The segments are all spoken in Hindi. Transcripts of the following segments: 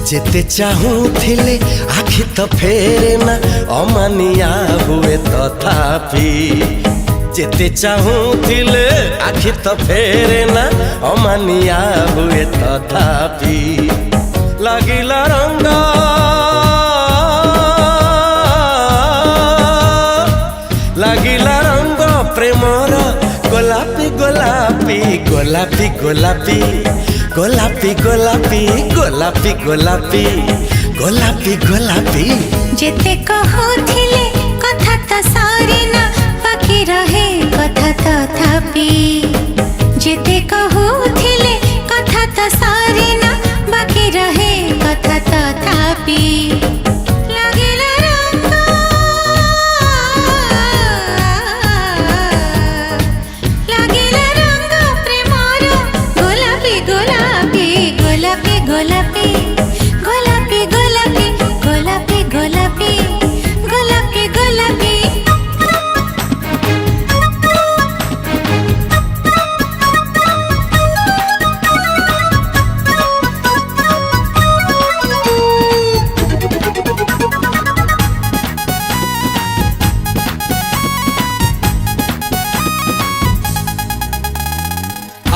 जेते चाहूथिले आखि तो फेरे ना अमानिया हुए तथापि जेते चाहूथिले आखि तो फेरे ना अमानिया हुए तथापि लागिला रंग प्रेमर गोलापी गोलापी गोलापी गोलापी गोलापी गोलापी गोलापी गोलापी गोलापी गोलापी जेते कहूथिले कथा तो सारी ना बाकी रहे कथा तथापि जेते कहूथिले कथा तो सारी ना बाकी रहे कथा तथापि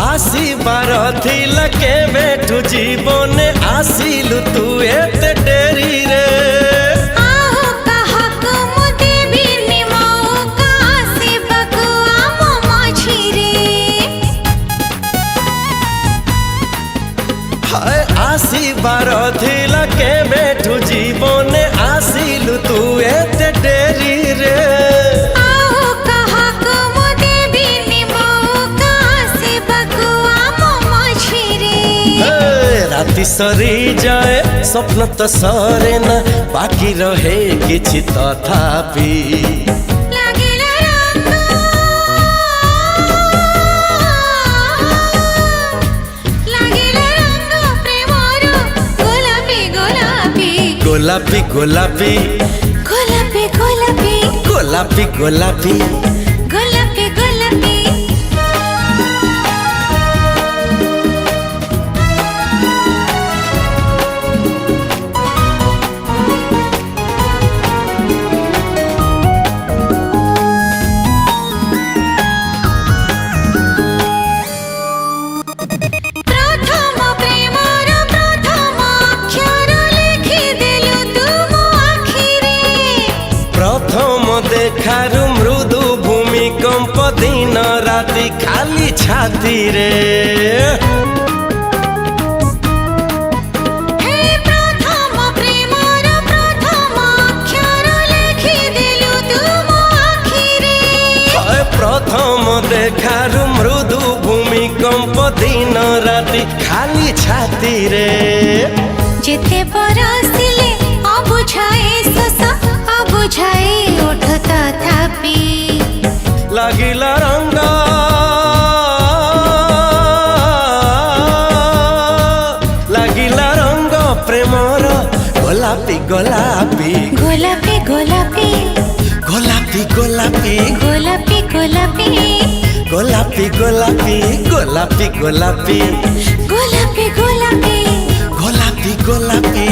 आसीबार थिला के बेठु जीवने आसिलु तू एते डेरी रे आहो कहक मु देबी निमौका आसीबकु आमो माझी रे हाय आसीबार थिला के बेठु जीवने आसिलु तू एते डेरी रे राति सरी जाए स्वप्न तो सरे ना बाकी रहे किछि तथापि गोलापी गोलापी गोलापी गोलापी गोलापी गोलापी गोलापी गोलापी देखारु मृदु भूमिकंप दिन राति खाली छाती रे प्रथम प्रेमर प्रथम अक्षर लिखि देलु तुम आखिरे प्रथम देखारु मृदु भूमिकंप दिन राति खाली छाती रे जेते बरसिले अबुझाए सस अबुझाए ओठ तथापि लागिला रंग प्रेमर गोलापी गोलापी गोलापी गोलापी गोलापी गोलापी गोलापी गोलापी गोलापी गोलापी गोलापी गोलापी गोलापी गोलापी गोलापी गोलापी